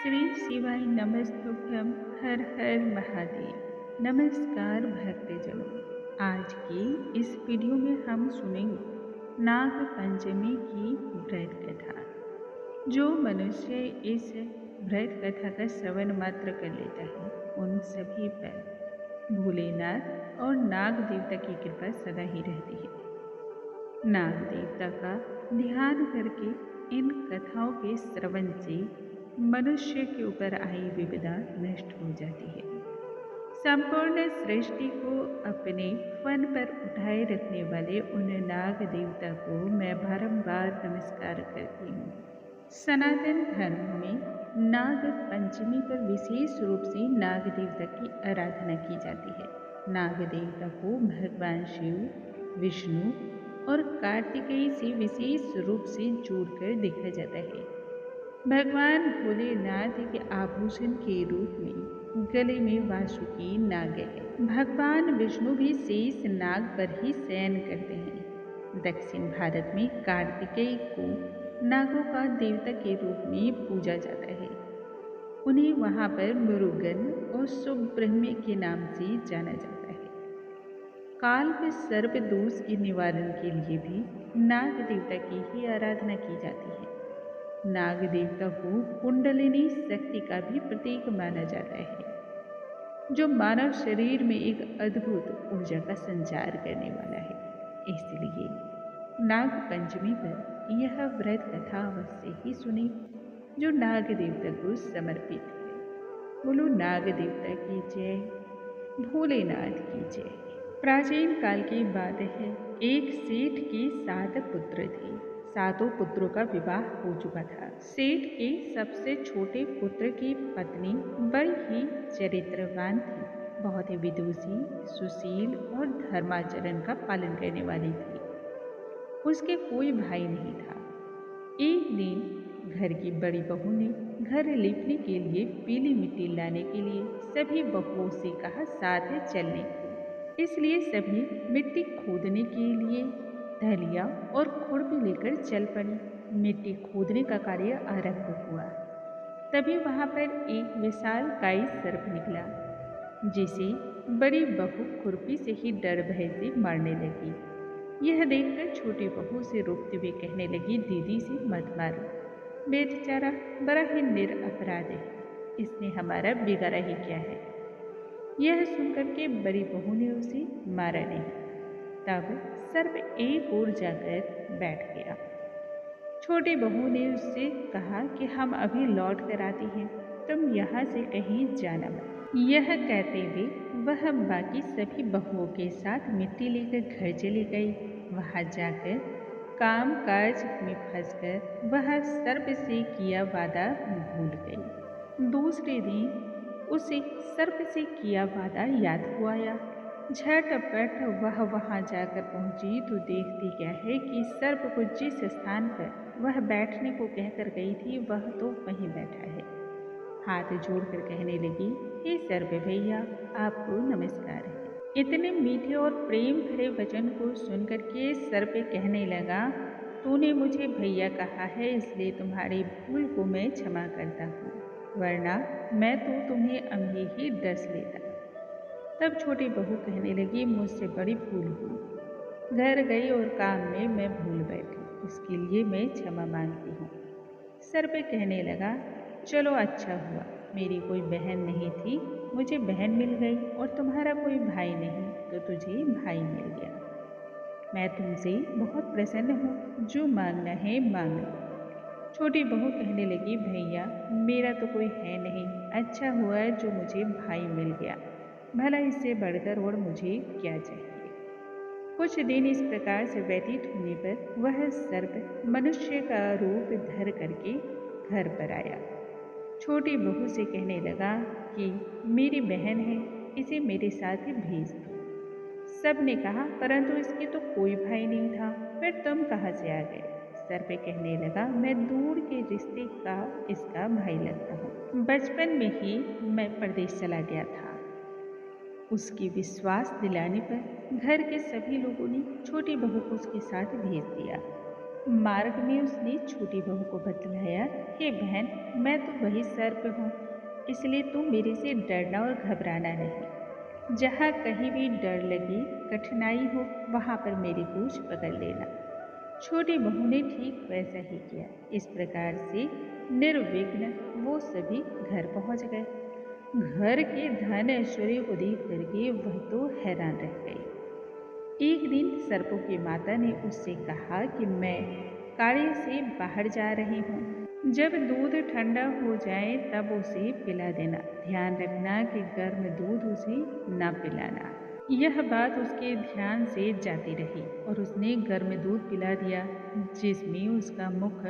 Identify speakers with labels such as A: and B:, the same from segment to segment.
A: श्री शिवाय नमस्तुभ्यं। हर हर महादेव। नमस्कार भक्तजनों, आज की इस वीडियो में हम सुनेंगे नाग पंचमी की व्रत कथा। जो मनुष्य इस व्रत कथा का श्रवण मात्र कर लेता है उन सभी पर भोलेनाथ और नाग देवता की कृपा सदा ही रहती है। नाग देवता का ध्यान करके इन कथाओं के श्रवण से मनुष्य के ऊपर आई विपदा नष्ट हो जाती है। संपूर्ण सृष्टि को अपने फन पर उठाए रखने वाले उन नाग देवता को मैं बारंबार नमस्कार करती हूँ। सनातन धर्म में नाग पंचमी पर विशेष रूप से नाग देवता की आराधना की जाती है। नाग देवता को भगवान शिव, विष्णु और कार्तिकेय से विशेष रूप से जोड़कर देखा जाता है। भगवान भोलेनाथ के आभूषण के रूप में गले में वासुकी नाग है। भगवान विष्णु भी शेष नाग पर ही शयन करते हैं। दक्षिण भारत में कार्तिकेय को नागों का देवता के रूप में पूजा जाता है। उन्हें वहां पर मुरुगन और सुब्रह्मण्य के नाम से जाना जाता है। काल में सर्प दोष के निवारण के लिए भी नाग देवता की ही आराधना की जाती है। नाग देवता को कुंडलिनी शक्ति का भी प्रतीक माना जाता है, जो मानव शरीर में एक अद्भुत ऊर्जा का संचार करने वाला है। इसलिए नाग पंचमी पर यह व्रत कथा अवश्य ही सुनी जो नाग देवता को समर्पित है। बोलो नाग देवता की जय, भोलेनाथ की जय। प्राचीन काल की बात है, एक सेठ के 7 पुत्र थे। 7 पुत्रों का विवाह हो चुका था। सेठ के सबसे छोटे पुत्र की पत्नी बड़ी ही चरित्रवान थी, बहुत ही विदुषी, सुशील और धर्माचरण का पालन करने वाली थी। उसके कोई भाई नहीं था। एक दिन घर की बड़ी बहू ने घर लिपने के लिए पीली मिट्टी लाने के लिए सभी बहुओं से कहा साथ चलने को। इसलिए सभी मिट्टी खोदने के लिए ढलिया और खुरपी लेकर चल पड़ी। मिट्टी खोदने का कार्य आरंभ हुआ। तभी वहां पर एक विशालकाय सर्प निकला, जिसे बड़ी बहू खुरपी से ही डर भय से मारने लगी। यह देखकर छोटी बहू से रोकते हुए कहने लगी, दीदी से मत मारो, बेचारा बड़ा ही निरपराध है, इसने हमारा बिगाड़ा ही क्या है। यह सुनकर के बड़ी बहू ने उसे मारा नहीं। तब सर्प एक ओर जाकर बैठ गया। छोटी बहू ने उससे कहा कि हम अभी लौट कर आते हैं, तुम यहाँ से कहीं जाना मत। यह कहते हुए वह बाकी सभी बहुओं के साथ मिट्टी लेकर घर चली गई। वहां जाकर काम काज में फंसकर वह सर्प से किया वादा भूल गई। दूसरे दिन उसे सर्प से किया वादा याद हो आया। झटपट वह वहां जाकर पहुंची तो देखती क्या है कि सर्प को जिस स्थान पर वह बैठने को कहकर गई थी वह तो वहीं बैठा है। हाथ जोड़कर कहने लगी, हे सर्प भैया, आपको नमस्कार है। इतने मीठे और प्रेम भरे वचन को सुनकर के सर्प कहने लगा, तूने मुझे भैया कहा है, इसलिए तुम्हारी भूल को मैं क्षमा करता हूँ, वरना मैं तो तुम्हें अभी ही डस लेता। तब छोटी बहू कहने लगी, मुझसे बड़ी भूल हुई, घर गई और काम में मैं भूल बैठी, इसके लिए मैं क्षमा मांगती हूँ। सर्प कहने लगा, चलो अच्छा हुआ, मेरी कोई बहन नहीं थी, मुझे बहन मिल गई, और तुम्हारा कोई भाई नहीं तो तुझे भाई मिल गया। मैं तुमसे बहुत प्रसन्न हूँ, जो मांगना है मांग लो। छोटी बहू कहने लगी, भैया मेरा तो कोई है नहीं, अच्छा हुआ जो मुझे भाई मिल गया, भला इससे बढ़कर और मुझे क्या चाहिए। कुछ दिन इस प्रकार से व्यतीत होने पर वह सर्प मनुष्य का रूप धर करके घर पर आया। छोटी बहू से कहने लगा कि मेरी बहन है, इसे मेरे साथ ही भेज दो। सब ने कहा, परंतु इसके तो कोई भाई नहीं था, फिर तुम कहाँ से आ गए। सर्प कहने लगा, मैं दूर के रिश्ते का इसका भाई लगता हूँ। बचपन में ही मैं परदेश चला गया था। उसकी विश्वास दिलाने पर घर के सभी लोगों ने छोटी बहू को उसके साथ भेज दिया। मार्ग में उसने छोटी बहू को बतलाया, हे बहन, मैं तो वही सर्प हूँ, इसलिए तू मेरे से डरना और घबराना नहीं। जहाँ कहीं भी डर लगे, कठिनाई हो, वहाँ पर मेरी पूंछ पकड़ लेना। छोटी बहू ने ठीक वैसा ही किया। इस प्रकार से निर्विघ्न वो सभी घर पहुँच गए। घर के धन ऐश्वर्य को देख करके वह तो हैरान रह गई। एक दिन सर्पों की माता ने उससे कहा कि मैं कार्य से बाहर जा रही हूँ। जब दूध ठंडा हो जाए तब उसे पिला देना। ध्यान रखना कि गर्म दूध उसे न पिलाना। यह बात उसके ध्यान से जाती रही और उसने गर्म दूध पिला दिया, जिसमें उसका मुख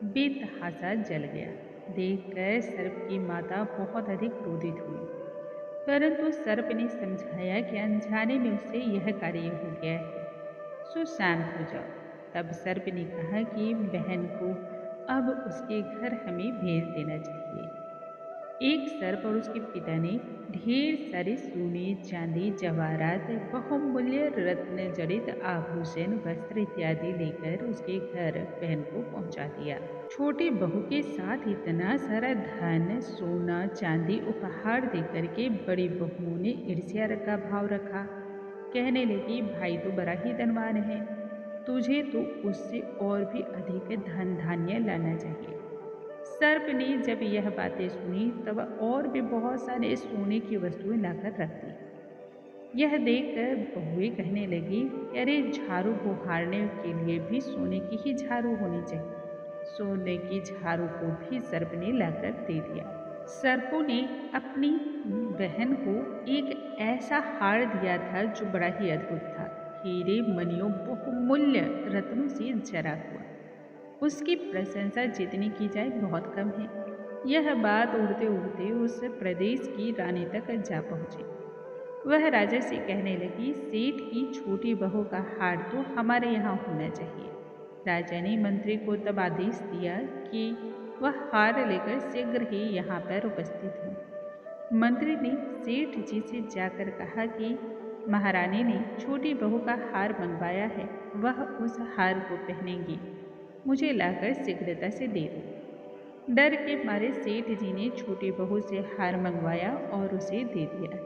A: बेतहासा जल गया। देखकर सर्प की माता बहुत अधिक क्रोधित हुई, परंतु सर्प ने समझाया कि अनजाने में उससे यह कार्य हो गया है, सो शांत हो जाओ। तब सर्प ने कहा कि बहन को अब उसके घर हमें भेज देना चाहिए। एक सर्प और उसके पिता ने ढेर सारे सोने, चांदी, जवाहरात, बहुमूल्य रत्न जड़ित आभूषण, वस्त्र इत्यादि लेकर उसके घर बहन को पहुंचा दिया। छोटी बहू के साथ इतना सारा धन, सोना, चांदी उपहार देकर के बड़ी बहू ने ईर्ष्या का भाव रखा। कहने लगी, भाई तो बड़ा ही धनवान है, तुझे तो उससे और भी अधिक धन धान्य लाना चाहिए। सर्प ने जब यह बातें सुनी तब और भी बहुत सारे सोने की वस्तुएं लाकर रख दी। यह देखकर बहुएं कहने लगी, अरे झाड़ू बुहारने के लिए भी सोने की ही झाड़ू होनी चाहिए। सोने की झाड़ू को भी सर्प ने लाकर दे दिया। सर्पों ने अपनी बहन को एक ऐसा हार दिया था जो बड़ा ही अद्भुत था, हीरे मणियों बहुमूल्य रत्नों से जरा हुआ। उसकी प्रशंसा जितनी की जाए बहुत कम है। यह बात उड़ते उड़ते उस प्रदेश की रानी तक जा पहुंची। वह राजा से कहने लगी, सेठ की छोटी बहू का हार तो हमारे यहाँ होना चाहिए। राजा ने मंत्री को तब आदेश दिया कि वह हार लेकर शीघ्र ही यहाँ पर उपस्थित हो। मंत्री ने सेठ जी से जाकर कहा कि महारानी ने छोटी बहू का हार मंगवाया है, वह उस हार को पहनेंगी, मुझे लाकर शीघ्रता से दे दो। डर के मारे सेठ जी ने छोटी बहू से हार मंगवाया और उसे दे दिया।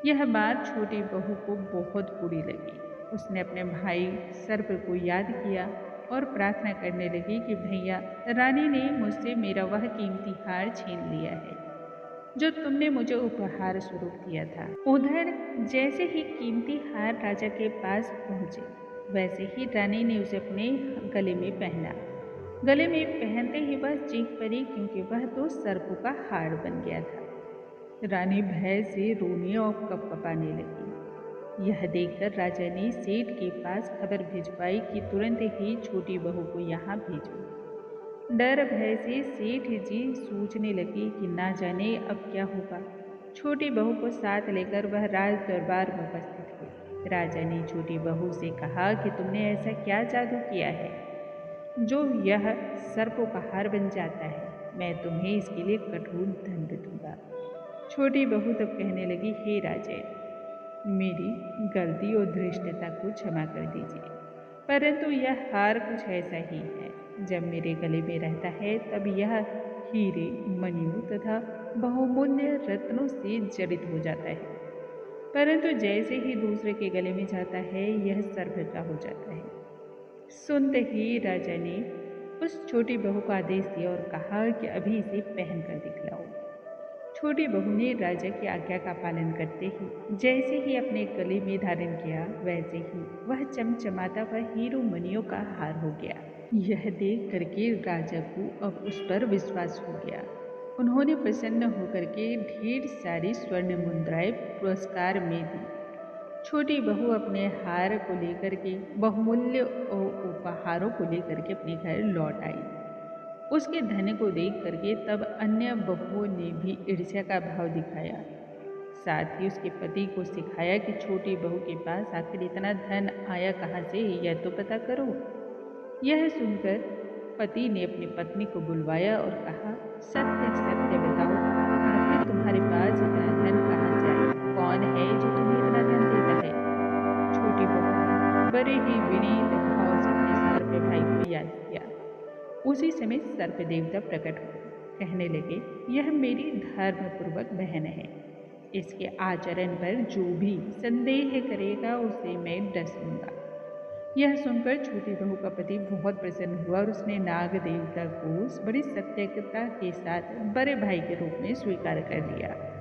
A: यह बात छोटी बहू को बहुत बुरी लगी। उसने अपने भाई सर्प को याद किया और प्रार्थना करने लगी कि भैया, रानी ने मुझसे मेरा वह कीमती हार छीन लिया है जो तुमने मुझे उपहार स्वरूप दिया था। उधर जैसे ही कीमती हार राजा के पास पहुंचे, वैसे ही रानी ने उसे अपने गले में पहना। गले में पहनते ही वह चीख पड़ी, क्योंकि वह तो सर्पों का हार बन गया था। रानी भय से रोने और कपकपाने लगी। यह देखकर राजा ने सेठ के पास खबर भिजवाई कि तुरंत ही छोटी बहू को यहाँ भेजो। डर भय से सेठ जी सोचने लगी कि ना जाने अब क्या होगा। छोटी बहू को साथ लेकर वह राज दरबार में उपस्थित हुई। राजा ने छोटी बहू से कहा कि तुमने ऐसा क्या जादू किया है जो यह सर्पों का हार बन जाता है। मैं तुम्हें इसके लिए कठोर दंड दूंगा। छोटी बहू तब कहने लगी, हे राजे, मेरी गलती और धृष्टता को क्षमा कर दीजिए, परंतु यह हार कुछ ऐसा ही है। जब मेरे गले में रहता है तब यह हीरे, मणियों तथा बहुमूल्य रत्नों से जड़ित हो जाता है, परंतु जैसे ही दूसरे के गले में जाता है यह सर्प का हो जाता है। सुनते ही राजा ने उस छोटी बहू को आदेश दिया और कहा कि अभी इसे पहन कर दिखलाओ। छोटी बहू ने राजा की आज्ञा का पालन करते ही जैसे ही अपने गले में धारण किया, वैसे ही वह चमचमाता हुआ हीरो मणियों का हार हो गया। यह देख करके राजा को अब उस पर विश्वास हो गया। उन्होंने प्रसन्न होकर के ढेर सारी स्वर्ण मुद्राएं पुरस्कार में दी। छोटी बहू अपने हार को लेकर के, बहुमूल्य उपहारों को लेकर के अपने घर लौट आई। उसके धन को देख करके तब अन्य बहुओं ने भी ईर्ष्या का भाव दिखाया। साथ ही उसके पति को सिखाया कि छोटी बहू के पास आखिर इतना धन आया कहाँ से, यह तो पता करो। यह सुनकर पति ने अपनी पत्नी को बुलवाया और कहा, सत्य सत्य बताओ, आखिर तुम्हारे पास इतना धन कहाँ से आया? कौन है जो तुम्हें इतना धन देता है? छोटी बहू ने बड़े ही विनीत भाव से अपने सर पे भाई को उसी समय सर्प देवता प्रकट हुए, कहने लगे, यह मेरी धर्मपूर्वक बहन है। इसके आचरण पर जो भी संदेह करेगा उसे मैं डस लूंगा। यह सुनकर छोटी बहू का पति बहुत प्रसन्न हुआ और उसने नाग देवता को बड़ी सतर्कता के साथ बड़े भाई के रूप में स्वीकार कर लिया।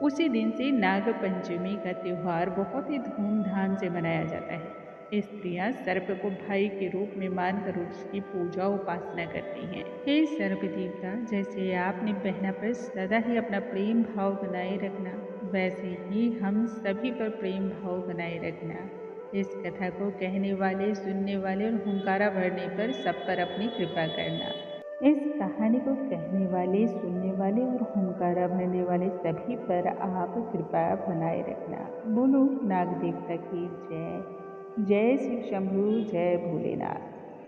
A: उसी दिन से नाग पंचमी का त्यौहार बहुत ही धूमधाम से मनाया जाता है। स्त्रियां सर्प को भाई के रूप में मानकर उसकी पूजा उपासना करती हैं। हे सर्प देवता, जैसे आपने बहना पर सदा ही अपना प्रेम भाव बनाए रखना, वैसे ही हम सभी पर प्रेम भाव बनाए रखना। इस कथा को कहने वाले, सुनने वाले और हुंकारा भरने पर सब पर अपनी कृपा करना। इस कहानी को कहने वाले, सुनने वाले और हुंकारा भरने वाले सभी पर आप कृपा बनाए रखना। बोलो नाग देवता की जय। जय शिव शंभु, जय भोलेनाथ।